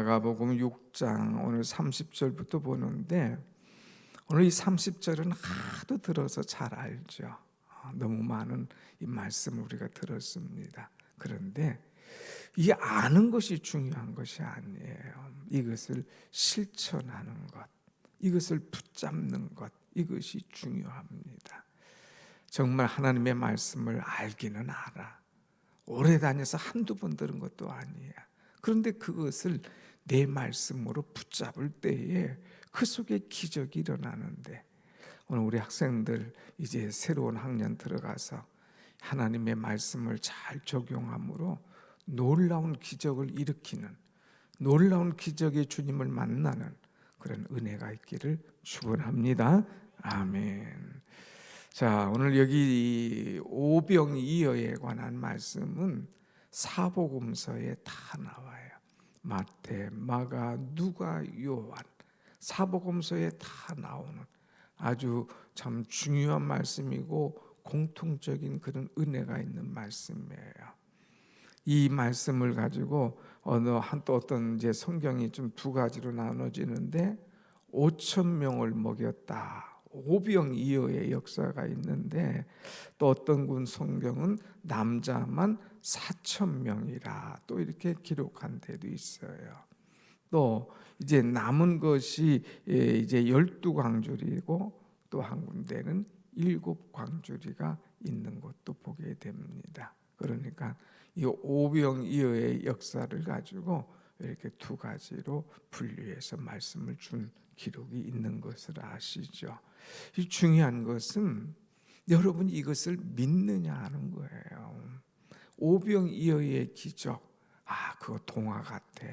마가복음 6장 오늘 30절부터 보는데, 오늘 이 30절은 하도 들어서 잘 알죠. 너무 많은 이 말씀을 우리가 들었습니다. 그런데 이 아는 것이 중요한 것이 아니에요. 이것을 실천하는 것, 이것을 붙잡는 것, 이것이 중요합니다. 정말 하나님의 말씀을 알기는 알아. 오래 다녀서 한두 번 들은 것도 아니야. 그런데 그것을 내 말씀으로 붙잡을 때에 그 속에 기적이 일어나는데, 오늘 우리 학생들 이제 새로운 학년 들어가서 하나님의 말씀을 잘 적용함으로 놀라운 기적을 일으키는, 놀라운 기적의 주님을 만나는 그런 은혜가 있기를 축원합니다. 아멘. 자, 오늘 여기 오병이어에 관한 말씀은 사복음서에 다 나와요. 마태, 마가, 누가, 요한, 사복음서에 다 나오는 아주 참 중요한 말씀이고 공통적인 그런 은혜가 있는 말씀이에요. 이 말씀을 가지고 또 어떤 이제 성경이 좀 두 가지로 나눠지는데, 5천 명을 먹였다, 오병이어의 역사가 있는데, 또 어떤 군 성경은 남자만 4천 명이라 또 이렇게 기록한 데도 있어요. 또 이제 남은 것이 이제 12광주리고, 또 한 군데는 7광주리가 있는 것도 보게 됩니다. 그러니까 이 오병이어의 역사를 가지고 이렇게 두 가지로 분류해서 말씀을 준 기록이 있는 것을 아시죠? 이 중요한 것은 여러분이 이것을 믿느냐 하는 거예요. 오병이어의 기적, 그거 동화 같아,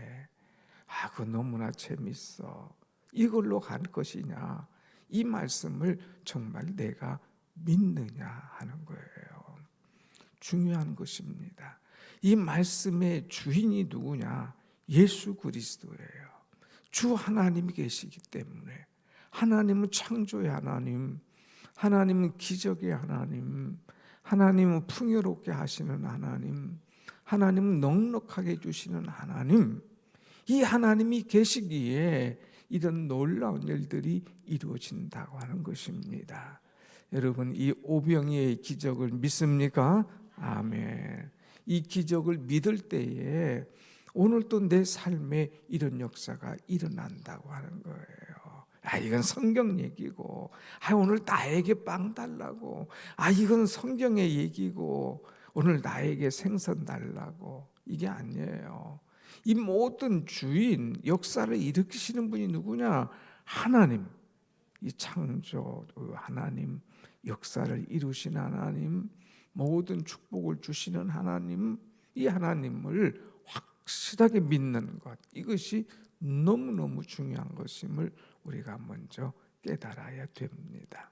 그거 너무나 재밌어, 이걸로 갈 것이냐, 이 말씀을 정말 내가 믿느냐 하는 거예요. 중요한 것입니다. 이 말씀의 주인이 누구냐? 예수 그리스도예요. 주 하나님이 계시기 때문에, 하나님은 창조의 하나님, 하나님은 기적의 하나님, 하나님은 풍요롭게 하시는 하나님, 하나님은 넉넉하게 해주시는 하나님, 이 하나님이 계시기에 이런 놀라운 일들이 이루어진다고 하는 것입니다. 여러분, 이 오병이의 기적을 믿습니까? 아멘. 이 기적을 믿을 때에 오늘 또 내 삶에 이런 역사가 일어난다고 하는 거예요. 이건 성경 얘기고, 오늘 나에게 빵 달라고, 이건 성경의 얘기고, 오늘 나에게 생선 달라고, 이게 아니에요. 이 모든 주인, 역사를 일으키시는 분이 누구냐? 하나님, 이 창조 하나님, 역사를 이루신 하나님, 모든 축복을 주시는 하나님, 이 하나님을 확실하게 믿는 것, 이것이 너무너무 중요한 것임을 우리가 먼저 깨달아야 됩니다.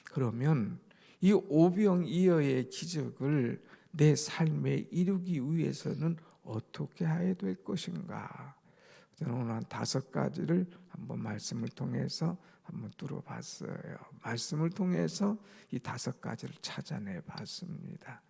그러면 이 오병이어의 기적을 내 삶에 이루기 위해서는 어떻게 해야 될 것인가? 저는 오늘 한 5가지를 한번 말씀을 통해서 한번 뚫어봤어요. 말씀을 통해서 이 5가지를 찾아내 봤습니다.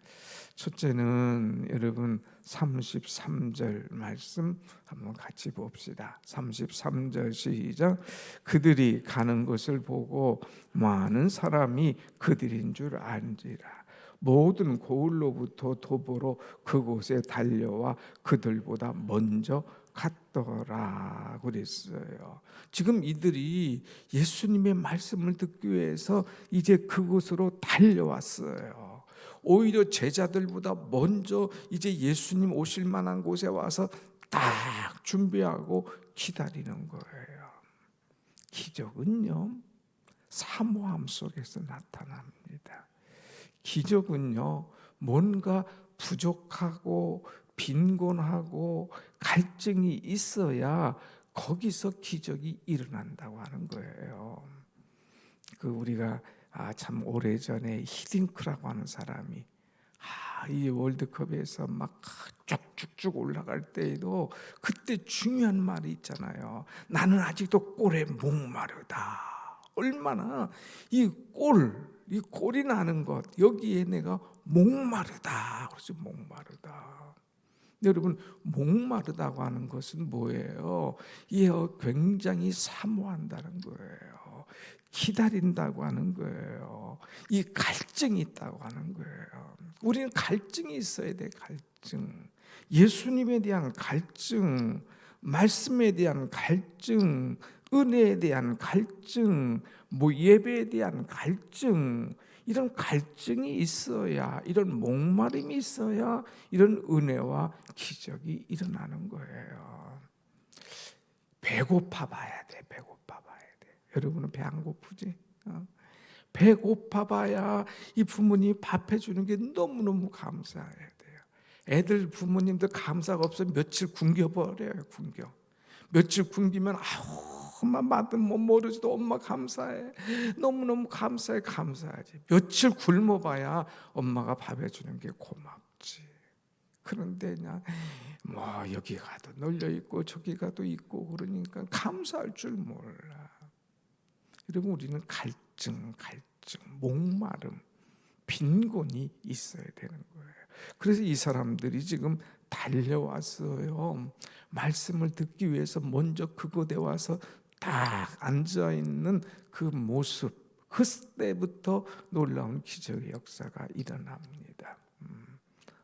첫째는 여러분 33절 말씀 한번 같이 봅시다. 33절 시작. 그들이 가는 것을 보고 많은 사람이 그들인 줄 안지라. 모든 고을로부터 도보로 그곳에 달려와 그들보다 먼저 갔더라 그랬어요. 지금 이들이 예수님의 말씀을 듣기 위해서 이제 그곳으로 달려왔어요. 오히려 제자들보다 먼저 이제 예수님 오실 만한 곳에 와서 딱 준비하고 기다리는 거예요. 기적은요, 사모함 속에서 나타납니다. 기적은요, 뭔가 부족하고 빈곤하고 갈증이 있어야 거기서 기적이 일어난다고 하는 거예요. 우리가 참 오래전에 히딩크라고 하는 사람이 이 월드컵에서 막 쭉쭉쭉 올라갈 때에도 그때 중요한 말이 있잖아요. 나는 아직도 골에 목마르다. 얼마나 이 골이 나는 것, 여기에 내가 목마르다. 그래서 목마르다. 여러분, 목마르다고 하는 것은 뭐예요? 굉장히 사모한다는 거예요. 기다린다고 하는 거예요. 이 갈증이 있다고 하는 거예요. 우리는 갈증이 있어야 돼. 갈증. 예수님에 대한 갈증, 말씀에 대한 갈증, 은혜에 대한 갈증, 예배에 대한 갈증, 이런 갈증이 있어야, 이런 목마름이 있어야 이런 은혜와 기적이 일어나는 거예요. 배고파 봐야 돼. 배고파 봐야 돼. 여러분은 배 안 고프지? 배고파 봐야 이 부모님이 밥 해주는 게 너무너무 감사해야 돼요. 애들 부모님들 감사가 없으면 며칠 굶겨버려요. 며칠 굶기면 엄마 맛은 못 모르지도 엄마 감사해. 너무너무 감사하지. 며칠 굶어봐야 엄마가 밥 해주는 게 고맙지. 그런데 그냥 여기 가도 널려 있고 저기 가도 있고 그러니까 감사할 줄 몰라. 여러분, 우리는 갈증, 목마름, 빈곤이 있어야 되는 거예요. 그래서 이 사람들이 지금 달려왔어요. 말씀을 듣기 위해서 먼저 그곳에 와서 딱 앉아 있는 그 모습, 그때부터 놀라운 기적의 역사가 일어납니다.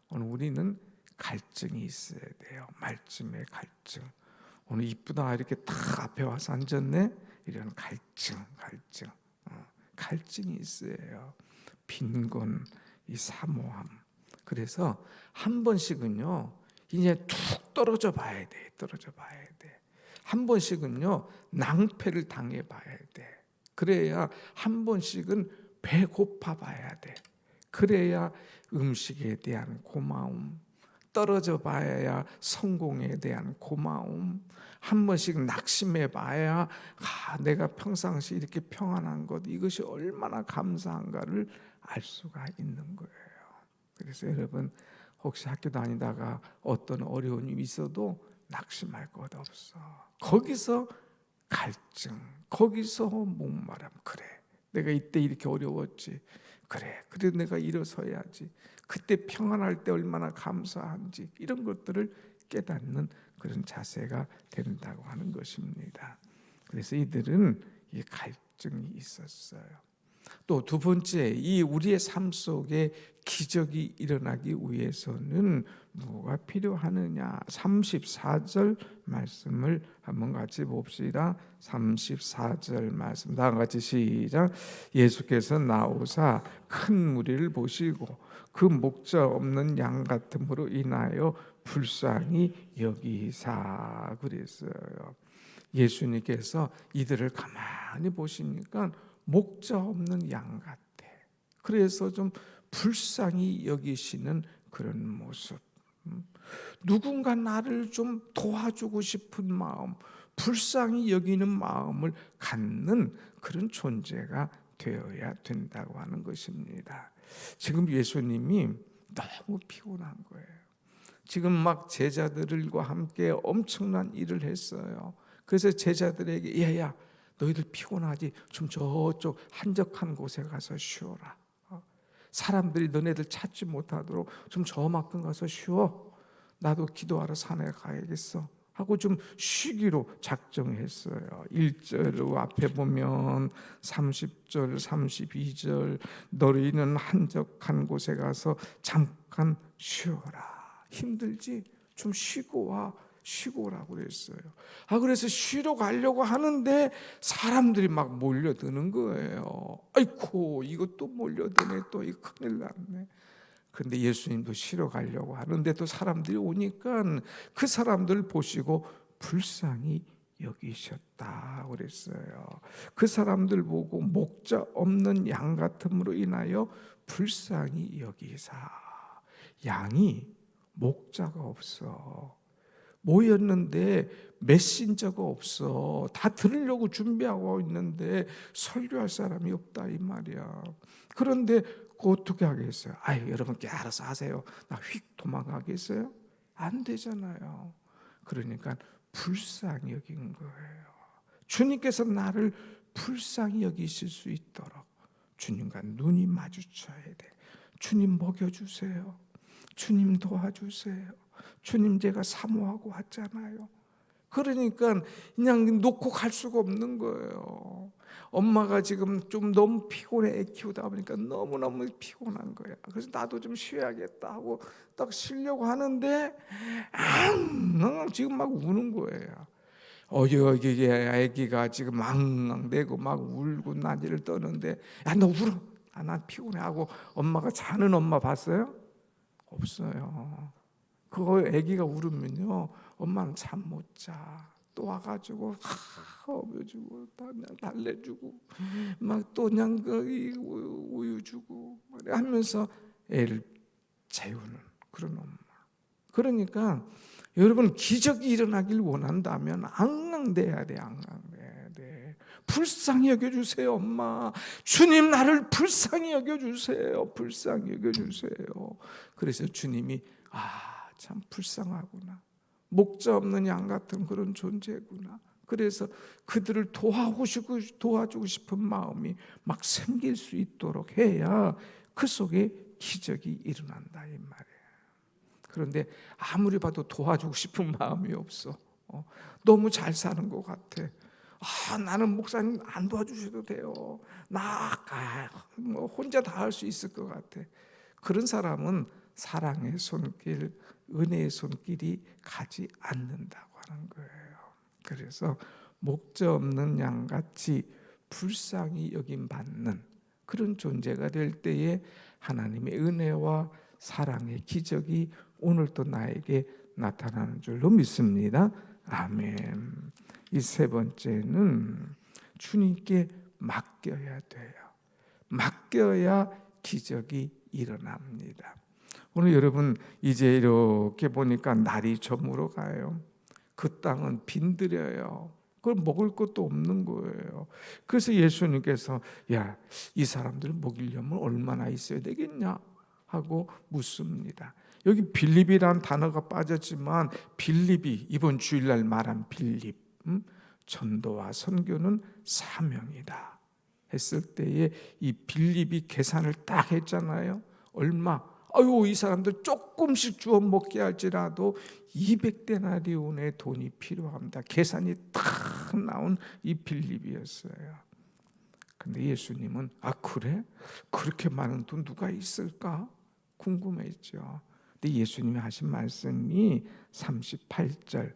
오늘 우리는 갈증이 있어야 돼요. 말씀의 갈증. 오늘 이쁘다 이렇게 딱 앞에 와서 앉았네. 이런 갈증이 있어요. 빈곤, 이 사모함. 그래서 한 번씩은요, 이제 툭 떨어져 봐야 돼. 한 번씩은요, 낭패를 당해 봐야 돼. 그래야 한 번씩은 배고파 봐야 돼. 그래야 음식에 대한 고마움, 떨어져 봐야 성공에 대한 고마움, 한 번씩 낙심해 봐야 내가 평상시 이렇게 평안한 것, 이것이 얼마나 감사한가를 알 수가 있는 거예요. 그래서 여러분, 혹시 학교 다니다가 어떤 어려운 일이 있어도 낙심할 것 없어. 거기서 갈증, 거기서 목마름. 그래, 내가 이때 이렇게 어려웠지. 그래 내가 일어서야지. 그때 평안할 때 얼마나 감사한지, 이런 것들을 깨닫는 그런 자세가 된다고 하는 것입니다. 그래서 이들은 이 갈증이 있었어요. 또 두 번째, 이 우리의 삶 속에 기적이 일어나기 위해서는 뭐가 필요하느냐? 34절 말씀을 한번 같이 봅시다. 34절 말씀 다 같이 시작. 예수께서 나오사 큰 무리를 보시고 그 목자 없는 양 같음으로 인하여 불쌍히 여기사. 그랬어요. 예수님께서 이들을 가만히 보시니까 목자 없는 양 같아. 그래서 좀 불쌍히 여기시는 그런 모습. 누군가 나를 좀 도와주고 싶은 마음, 불쌍히 여기는 마음을 갖는 그런 존재가 되어야 된다고 하는 것입니다. 지금 예수님이 너무 피곤한 거예요. 지금 막 제자들과 함께 엄청난 일을 했어요. 그래서 제자들에게 야야, 너희들 피곤하지? 좀 저쪽 한적한 곳에 가서 쉬어라. 사람들이 너네들 찾지 못하도록 좀 저만큼 가서 쉬어. 나도 기도하러 산에 가야겠어 하고 좀 쉬기로 작정했어요. 1절 앞에 보면 30절 32절 너희는 한적한 곳에 가서 잠깐 쉬어라. 힘들지? 좀 쉬고 와. 쉬고 오라고 그랬어요. 그래서 쉬러 가려고 하는데 사람들이 막 몰려드는 거예요. 아이고, 이것도 몰려드네. 또 이 큰일 났네. 근데 예수님도 쉬러 가려고 하는데 또 사람들이 오니까 그 사람들 보시고 불쌍히 여기셨다 그랬어요. 그 사람들 보고 목자 없는 양 같음으로 인하여 불쌍히 여기사. 양이 목자가 없어. 모였는데 메신저가 없어. 다 들으려고 준비하고 있는데 설교할 사람이 없다 이 말이야. 그런데 어떻게 하겠어요? 여러분께 알아서 하세요. 나 휙 도망가겠어요? 안 되잖아요. 그러니까 불쌍히 여긴 거예요. 주님께서 나를 불쌍히 여기실 수 있도록 주님과 눈이 마주쳐야 돼. 주님 먹여주세요. 주님 도와주세요. 주님 제가 사모하고 왔잖아요. 그러니까 그냥 놓고 갈 수가 없는 거예요. 엄마가 지금 좀 너무 피곤해. 애 키우다 보니까 너무너무 피곤한 거야. 그래서 나도 좀 쉬어야겠다 하고 딱 쉬려고 하는데 지금 막 우는 거예요. 여기 애기가 지금 앙앙대고 막 울고 난리를 떠는데, 야 너 울어. 난 피곤해 하고 엄마가 자는 엄마 봤어요? 없어요. 그거 애기가 울으면요 엄마는 잠 못 자. 또 와가지고 업어주고 달래주고 막 또 그냥 우유 주고 하면서 애를 재우는 그런 엄마. 그러니까 여러분 기적이 일어나길 원한다면 앙앙대야 돼. 앙앙대야 돼. 불쌍히 여겨주세요 엄마. 주님 나를 불쌍히 여겨주세요. 불쌍히 여겨주세요. 그래서 주님이 참 불쌍하구나. 목자 없는 양 같은 그런 존재구나. 그래서 그들을 도와주고 싶은 마음이 막 생길 수 있도록 해야 그 속에 기적이 일어난다 이 말이에요. 그런데 아무리 봐도 도와주고 싶은 마음이 없어. 너무 잘 사는 것 같아. 나는 목사님 안 도와주셔도 돼요. 나 혼자 다 할 수 있을 것 같아. 그런 사람은 사랑의 손길, 은혜의 손길이 가지 않는다고 하는 거예요. 그래서 목자 없는 양같이 불쌍히 여김 받는 그런 존재가 될 때에 하나님의 은혜와 사랑의 기적이 오늘도 나에게 나타나는 줄로 믿습니다. 아멘. 이 세 번째는 주님께 맡겨야 돼요. 맡겨야 기적이 일어납니다. 오늘 여러분 이제 이렇게 보니까 날이 저물어 가요. 그 땅은 빈들여요. 그걸 먹을 것도 없는 거예요. 그래서 예수님께서 이 사람들을 먹이려면 얼마나 있어야 되겠냐 하고 묻습니다. 여기 빌립이란 단어가 빠졌지만 빌립이 이번 주일날 말한 빌립, 전도와 선교는 사명이다 했을 때에 이 빌립이 계산을 딱 했잖아요. 얼마? 이 사람들 조금씩 주워 먹게 할지라도 200데나리온의 돈이 필요합니다. 계산이 딱 나온 이 빌립이었어요. 근데 예수님은 그래? 그렇게 많은 돈 누가 있을까? 궁금했죠. 근데 예수님이 하신 말씀이 38절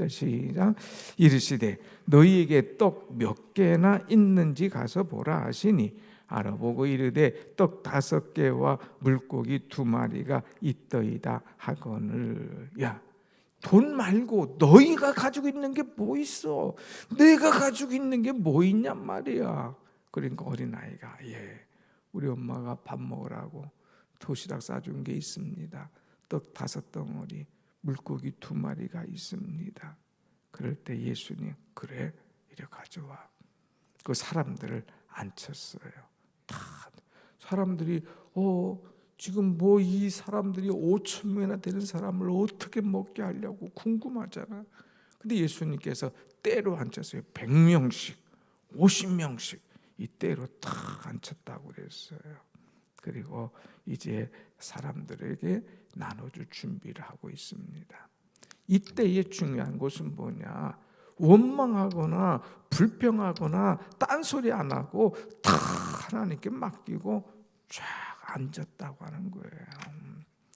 시작. 이르시되 너희에게 떡 몇 개나 있는지 가서 보라 하시니 알아보고 이르되 떡 5개와 물고기 2마리가 있더이다 하거늘. 돈 말고 너희가 가지고 있는 게 뭐 있어? 내가 가지고 있는 게 뭐 있냔 말이야. 그러니까 어린아이가 우리 엄마가 밥 먹으라고 도시락 싸준 게 있습니다. 떡 5덩어리, 물고기 2마리가 있습니다. 그럴 때 예수님 그래 이리 가져와. 그 사람들을 앉혔어요. 다 사람들이 지금 이 사람들이 5,000명이나 되는 사람을 어떻게 먹게 하려고 궁금하잖아. 근데 예수님께서 때로 앉혔어요. 100명씩 50명씩 이 때로 딱 앉혔다고 그랬어요. 그리고 이제 사람들에게 나눠줄 준비를 하고 있습니다. 이때의 중요한 것은 뭐냐? 원망하거나 불평하거나 딴소리 안 하고 다 하나님께 맡기고 쫙 앉았다고 하는 거예요.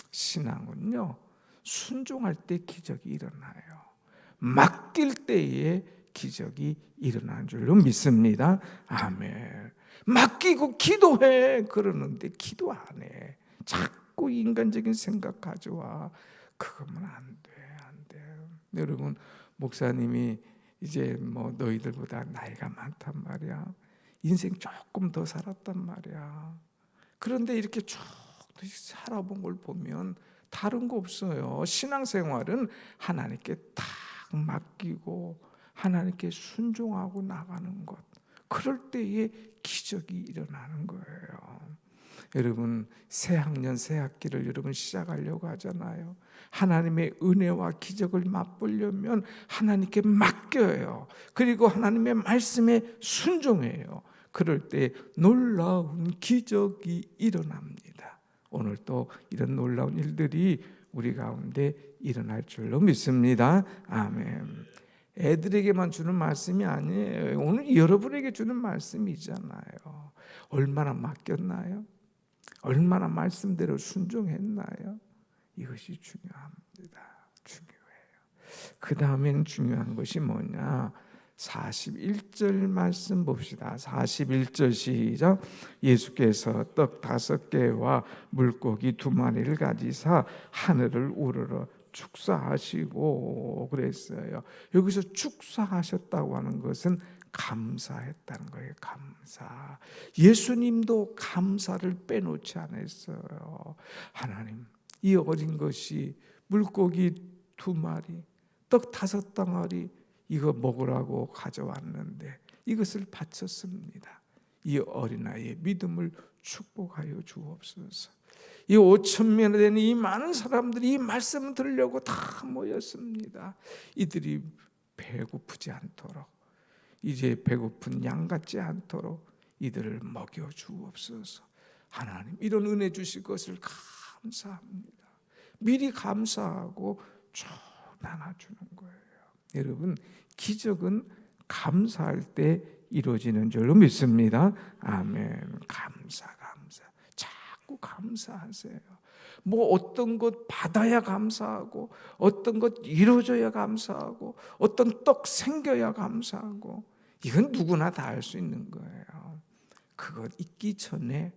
신앙은요, 순종할 때 기적이 일어나요. 맡길 때에 기적이 일어나는 줄로 믿습니다. 아멘. 맡기고 기도해 그러는데 기도 안 해. 자꾸 인간적인 생각 가져와. 그거면 안 돼. 여러분, 목사님이 이제 너희들보다 나이가 많단 말이야. 인생 조금 더 살았단 말이야. 그런데 이렇게 쭉 살아본 걸 보면 다른 거 없어요. 신앙생활은 하나님께 딱 맡기고 하나님께 순종하고 나가는 것. 그럴 때에 기적이 일어나는 거예요. 여러분, 새 학년 새 학기를 여러분 시작하려고 하잖아요. 하나님의 은혜와 기적을 맛보려면 하나님께 맡겨요. 그리고 하나님의 말씀에 순종해요. 그럴 때 놀라운 기적이 일어납니다. 오늘 또 이런 놀라운 일들이 우리 가운데 일어날 줄로 믿습니다. 아멘. 애들에게만 주는 말씀이 아니에요. 오늘 여러분에게 주는 말씀이잖아요. 얼마나 맡겼나요? 얼마나 말씀대로 순종했나요? 이것이 중요합니다. 중요해요. 그 다음에는 중요한 것이 뭐냐? 41절 말씀 봅시다. 41절 시작. 예수께서 떡 5개와 물고기 2마리를 가지사 하늘을 우러러 축사하시고 그랬어요. 여기서 축사하셨다고 하는 것은 감사했다는 거예요. 감사. 예수님도 감사를 빼놓지 않았어요. 하나님, 이 어린 것이 물고기 2마리, 떡 5덩어리 이거 먹으라고 가져왔는데 이것을 바쳤습니다. 이 어린아이의 믿음을 축복하여 주옵소서. 이 5,000명이 되는 이 많은 사람들이 이 말씀을 들으려고 다 모였습니다. 이들이 배고프지 않도록, 이제 배고픈 양 같지 않도록 이들을 먹여 주옵소서. 하나님, 이런 은혜 주실 것을 감사합니다. 미리 감사하고 쭉 나눠주는 거예요. 여러분, 기적은 감사할 때 이루어지는 줄로 믿습니다. 아멘. 감사. 자꾸 감사하세요. 뭐 어떤 것 받아야 감사하고, 어떤 것 이루어져야 감사하고, 어떤 떡 생겨야 감사하고, 이건 누구나 다 할 수 있는 거예요. 그것 있기 전에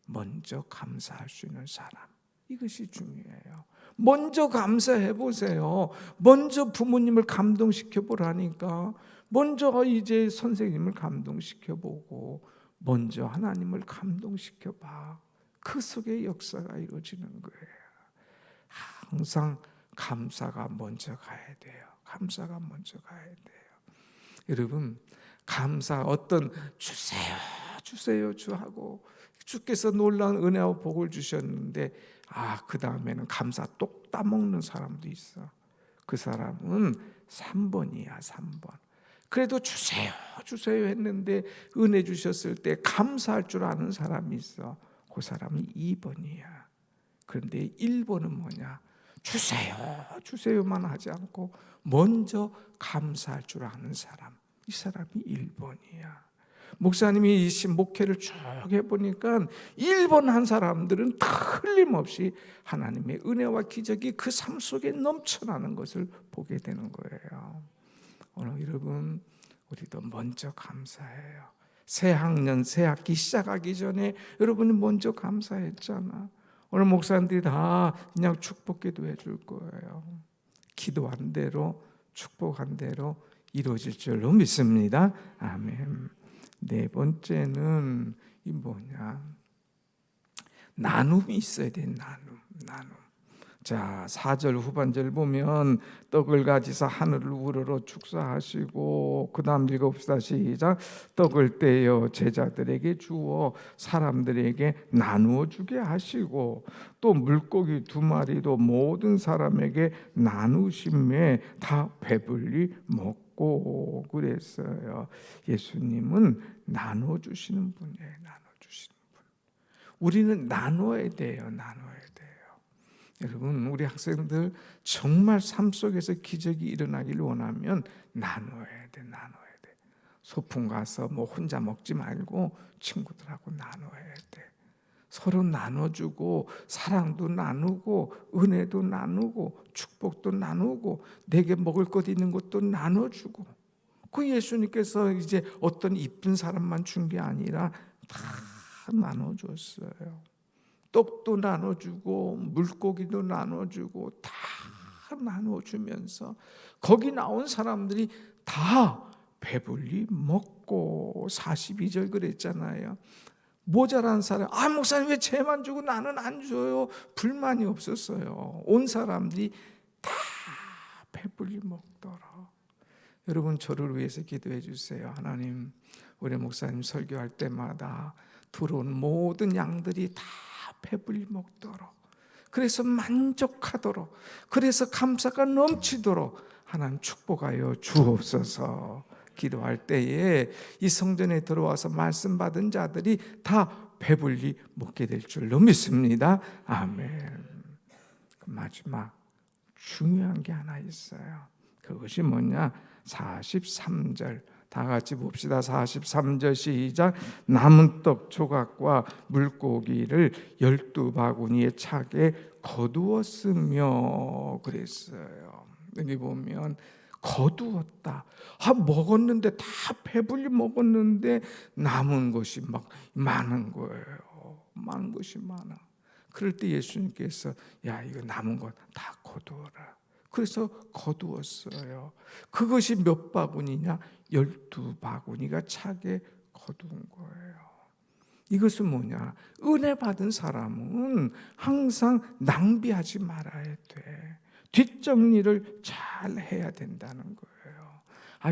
먼저 감사할 수 있는 사람, 이것이 중요해요. 먼저 감사해 보세요. 먼저 부모님을 감동시켜 보라니까. 먼저 이제 선생님을 감동시켜 보고, 먼저 하나님을 감동시켜 봐. 그 속에 역사가 이루어지는 거예요. 항상 감사가 먼저 가야 돼요. 감사가 먼저 가야 돼요. 여러분, 감사, 어떤 주세요 주 하고 주께서 놀라운 은혜와 복을 주셨는데, 그 다음에는 감사 똑 따먹는 사람도 있어. 그 사람은 3번이야 3번. 그래도 주세요 했는데 은혜 주셨을 때 감사할 줄 아는 사람이 있어. 그 사람이 2번이야. 그런데 1번은 뭐냐? 주세요만 하지 않고 먼저 감사할 줄 아는 사람, 이 사람이 1번이야. 목사님이 이 목회를 쭉 해보니까 1번 한 사람들은 틀림없이 하나님의 은혜와 기적이 그 삶 속에 넘쳐나는 것을 보게 되는 거예요. 오늘 여러분, 우리도 먼저 감사해요. 새 학년, 새 학기 시작하기 전에 여러분이 먼저 감사했잖아. 오늘 목사님들이 다 그냥 축복 기도해 줄 거예요. 기도한 대로, 축복한 대로 이루어질 줄로 믿습니다. 아멘. 4번째는 이 뭐냐? 나눔이 있어야 돼. 나눔. 자, 4절 후반절 보면 떡을 가지사 하늘을 우러러 축사하시고, 그 다음 읽어봅시다. 시작. 떡을 떼어 제자들에게 주어 사람들에게 나누어 주게 하시고, 또 물고기 2마리도 모든 사람에게 나누심에 다 배불리 먹고 그랬어요. 예수님은 나누어 주시는 분이에요. 나눠주시는 분. 우리는 나눠야 돼요. 여러분, 우리 학생들 정말 삶 속에서 기적이 일어나기를 원하면 나눠야 돼. 소풍 가서 뭐 혼자 먹지 말고 친구들하고 나눠야 돼. 서로 나눠주고 사랑도 나누고 은혜도 나누고 축복도 나누고 내게 먹을 것 있는 것도 나눠주고. 그 예수님께서 이제 어떤 이쁜 사람만 준 게 아니라 다 나눠줬어요. 떡도 나눠주고 물고기도 나눠주고 다 나눠주면서 거기 나온 사람들이 다 배불리 먹고, 42절 그랬잖아요. 모자란 사람, 목사님 왜 쟤만 주고 나는 안 줘요? 불만이 없었어요. 온 사람들이 다 배불리 먹더라. 여러분, 저를 위해서 기도해 주세요. 하나님, 우리 목사님 설교할 때마다 들어온 모든 양들이 다 배불리 먹도록, 그래서 만족하도록, 그래서 감사가 넘치도록 하나님 축복하여 주옵소서. 기도할 때에 이 성전에 들어와서 말씀 받은 자들이 다 배불리 먹게 될 줄로 믿습니다. 아멘. 마지막 중요한 게 하나 있어요. 그것이 뭐냐? 43절 다 같이 봅시다. 43절 시작. 남은 떡 조각과 물고기를 12바구니에 차게 거두었으며 그랬어요. 여기 보면 거두었다. 먹었는데 다 배불리 먹었는데 남은 것이 막 많은 거예요. 많은 것이 많아. 그럴 때 예수님께서 야 이거 남은 것 다 거두어라. 그래서 거두었어요. 그것이 몇 바구니냐? 12바구니가 차게 거두은 거예요. 이것은 뭐냐? 은혜 받은 사람은 항상 낭비하지 말아야 돼. 뒷정리를 잘 해야 된다는 거예요.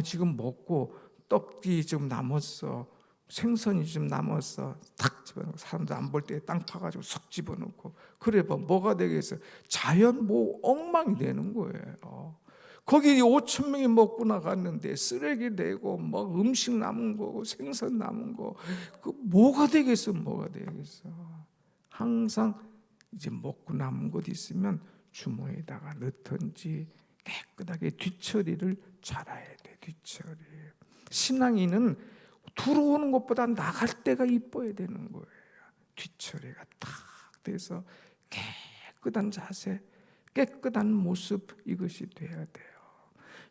지금 먹고 떡이 좀 남았어. 생선이 좀 남았어. 탁 집어넣고 사람들 안 볼 때 땅 파가지고 쏙 집어넣고 그래 봐 뭐가 되겠어? 자연 엉망이 되는 거예요. 거기 5천 명이 먹고 나갔는데 쓰레기 내고 막 음식 남은 거고 생선 남은 거 그 뭐가 되겠어? 뭐가 되겠어? 항상 이제 먹고 남은 것 있으면 주머니에다가 넣든지 깨끗하게 뒤처리를 잘해야 돼. 뒤처리. 신앙인은 들어오는 것보다 나갈 때가 이뻐야 되는 거예요. 뒤처리가 딱 돼서 깨끗한 자세, 깨끗한 모습 이것이 돼야 돼요.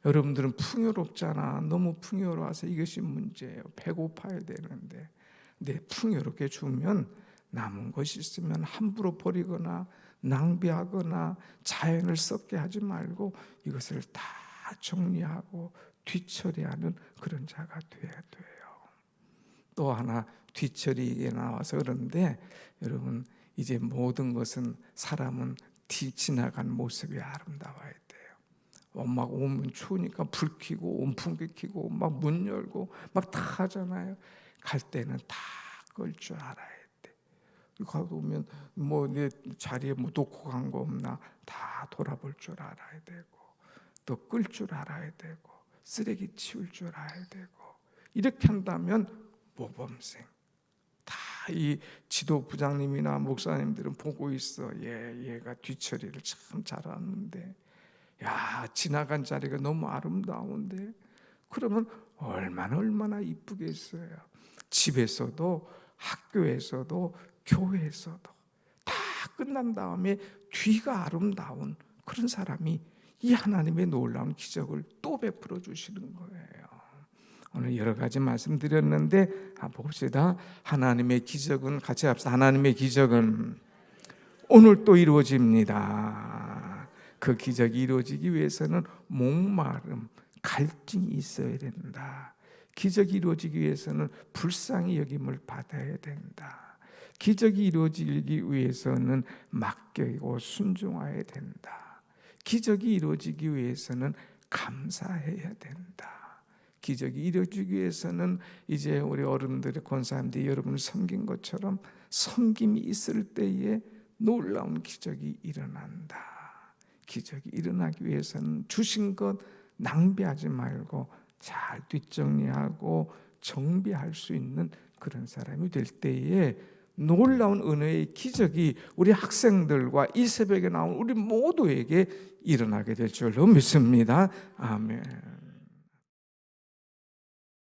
여러분들은 풍요롭잖아. 너무 풍요로워서 이것이 문제예요. 배고파야 되는데. 근데 풍요롭게 주면 남은 것이 있으면 함부로 버리거나 낭비하거나 자연을 썩게 하지 말고 이것을 다 정리하고 뒤처리하는 그런 자가 돼야 돼요. 또 하나 뒤처리에 나와서 그런데 여러분 이제 모든 것은 사람은 지나간 모습이 아름다워야 돼요. 막 오면 추우니까 불 켜고 온풍기 켜고 막 문 열고 막 다 하잖아요. 갈 때는 다 끌 줄 알아야 돼. 가도 오면 내 자리에 놓고 간 거 없나 다 돌아볼 줄 알아야 되고 또 끌 줄 알아야 되고 쓰레기 치울 줄 알아야 되고 이렇게 한다면 모범생 다 이 지도부장님이나 목사님들은 보고 있어. 얘가 뒤처리를 참 잘하는데 야 지나간 자리가 너무 아름다운데 그러면 얼마나 이쁘겠어요. 집에서도 학교에서도 교회에서도 다 끝난 다음에 뒤가 아름다운 그런 사람이 이 하나님의 놀라운 기적을 또 베풀어 주시는 거예요. 오늘 여러 가지 말씀드렸는데 봅시다. 하나님의 기적은 같이 합시다. 하나님의 기적은 오늘 또 이루어집니다. 그 기적이 이루어지기 위해서는 목마름, 갈증이 있어야 된다. 기적이 이루어지기 위해서는 불쌍히 여김을 받아야 된다. 기적이 이루어지기 위해서는 맡기고 순종해야 된다. 기적이 이루어지기 위해서는 감사해야 된다. 기적이 이루어지기 위해서는 이제 우리 어른들의 권사님들이 여러분을 섬긴 것처럼 섬김이 있을 때에 놀라운 기적이 일어난다. 기적이 일어나기 위해서는 주신 것 낭비하지 말고 잘 뒷정리하고 정비할 수 있는 그런 사람이 될 때에 놀라운 은혜의 기적이 우리 학생들과 이 새벽에 나온 우리 모두에게 일어나게 될 줄로 믿습니다. 아멘.